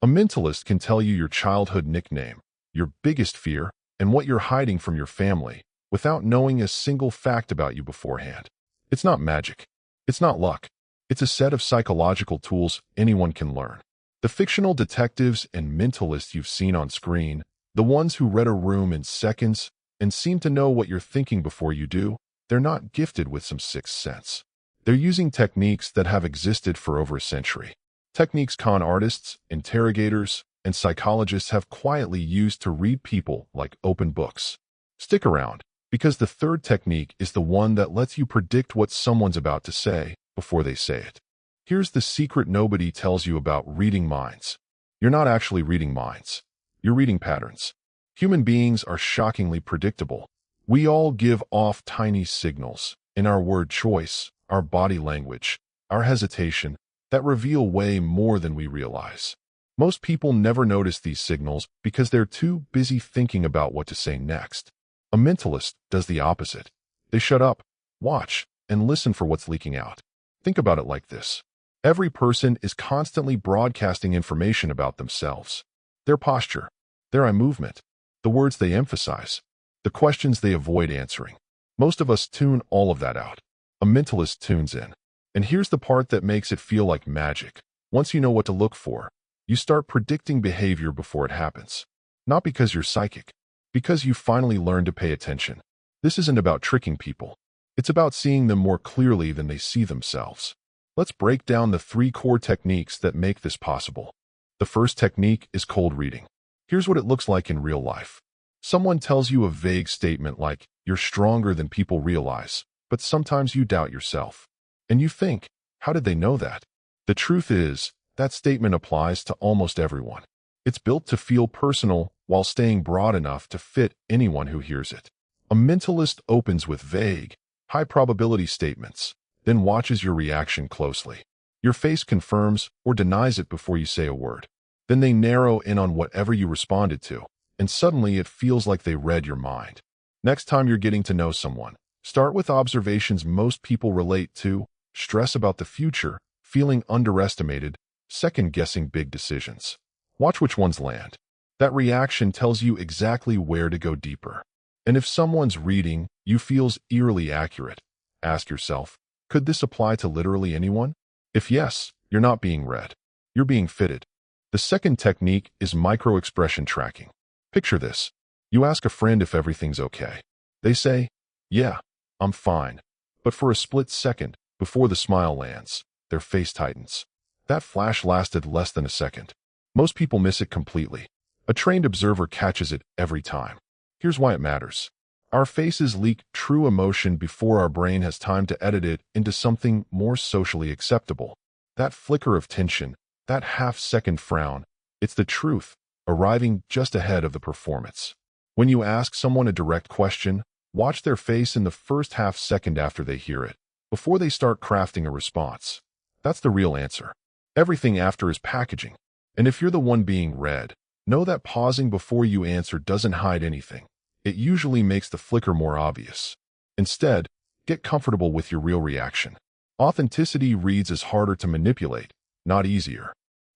A mentalist can tell you your childhood nickname, your biggest fear, and what you're hiding from your family without knowing a single fact about you beforehand. It's not magic. It's not luck. It's a set of psychological tools anyone can learn. The fictional detectives and mentalists you've seen on screen, the ones who read a room in seconds and seem to know what you're thinking before you do, they're not gifted with some sixth sense. They're using techniques that have existed for over a century. Techniques con artists, interrogators, and psychologists have quietly used to read people like open books. Stick around, because the third technique is the one that lets you predict what someone's about to say before they say it. Here's the secret nobody tells you about reading minds. You're not actually reading minds. You're reading patterns. Human beings are shockingly predictable. We all give off tiny signals in our word choice, our body language, our hesitation, that reveal way more than we realize. Most people never notice these signals because they're too busy thinking about what to say next. A mentalist does the opposite. They shut up, watch, and listen for what's leaking out. Think about it like this. Every person is constantly broadcasting information about themselves. Their posture, their eye movement, the words they emphasize, the questions they avoid answering. Most of us tune all of that out. A mentalist tunes in. And here's the part that makes it feel like magic. Once you know what to look for, you start predicting behavior before it happens. Not because you're psychic, because you finally learned to pay attention. This isn't about tricking people. It's about seeing them more clearly than they see themselves. Let's break down the 3 core techniques that make this possible. The first technique is cold reading. Here's what it looks like in real life. Someone tells you a vague statement like, "You're stronger than people realize," but sometimes you doubt yourself. And you think, how did they know that? The truth is, that statement applies to almost everyone. It's built to feel personal while staying broad enough to fit anyone who hears it. A mentalist opens with vague, high-probability statements, then watches your reaction closely. Your face confirms or denies it before you say a word. Then they narrow in on whatever you responded to, and suddenly it feels like they read your mind. Next time you're getting to know someone, start with observations most people relate to: stress about the future, feeling underestimated, second-guessing big decisions. Watch which ones land. That reaction tells you exactly where to go deeper. And if someone's reading you feels eerily accurate, ask yourself, could this apply to literally anyone? If yes, you're not being read. You're being fitted. The second technique is microexpression tracking. Picture this. You ask a friend if everything's okay. They say, "Yeah, I'm fine." But for a split second, before the smile lands, their face tightens. That flash lasted less than a second. Most people miss it completely. A trained observer catches it every time. Here's why it matters. Our faces leak true emotion before our brain has time to edit it into something more socially acceptable. That flicker of tension, that half-second frown, it's the truth, arriving just ahead of the performance. When you ask someone a direct question, watch their face in the first half-second after they hear it, before they start crafting a response. That's the real answer. Everything after is packaging. And if you're the one being read, know that pausing before you answer doesn't hide anything. It usually makes the flicker more obvious. Instead, get comfortable with your real reaction. Authenticity reads is harder to manipulate, not easier.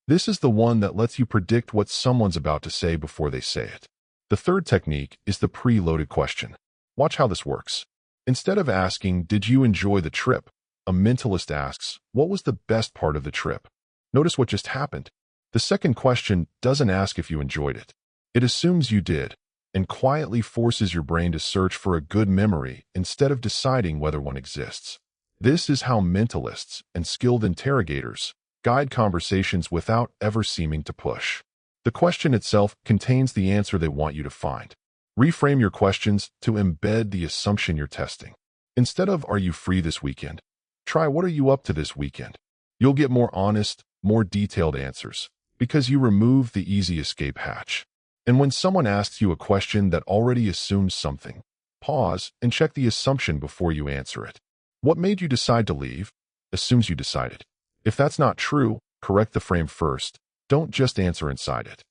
This is the one that lets you predict what someone's about to say before they say it. The third technique is the preloaded question. Watch how this works. Instead of asking, "Did you enjoy the trip?" a mentalist asks, "What was the best part of the trip?" Notice what just happened. The second question doesn't ask if you enjoyed it. It assumes you did, and quietly forces your brain to search for a good memory instead of deciding whether one exists. This is how mentalists and skilled interrogators guide conversations without ever seeming to push. The question itself contains the answer they want you to find. Reframe your questions to embed the assumption you're testing. Instead of, "Are you free this weekend?" try, "What are you up to this weekend?" You'll get more honest, more detailed answers, because you remove the easy escape hatch. And when someone asks you a question that already assumes something, pause and check the assumption before you answer it. What made you decide to leave? Assumes you decided. If that's not true, correct the frame first. Don't just answer inside it.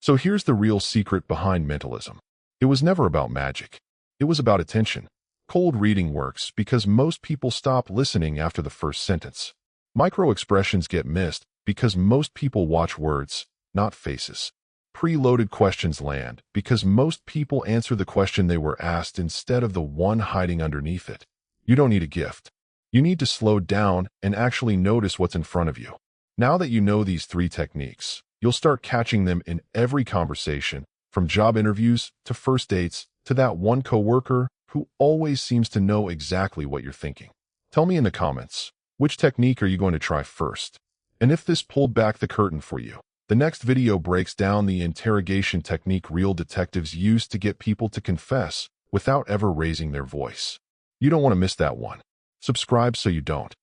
So here's the real secret behind mentalism. It was never about magic. It was about attention. Cold reading works because most people stop listening after the first sentence. Microexpressions get missed because most people watch words, not faces. Preloaded questions land because most people answer the question they were asked instead of the one hiding underneath it. You don't need a gift. You need to slow down and actually notice what's in front of you. Now that you know these 3 techniques, you'll start catching them in every conversation, from job interviews to first dates to that one coworker who always seems to know exactly what you're thinking. Tell me in the comments, which technique are you going to try first? And if this pulled back the curtain for you, the next video breaks down the interrogation technique real detectives use to get people to confess without ever raising their voice. You don't want to miss that one. Subscribe so you don't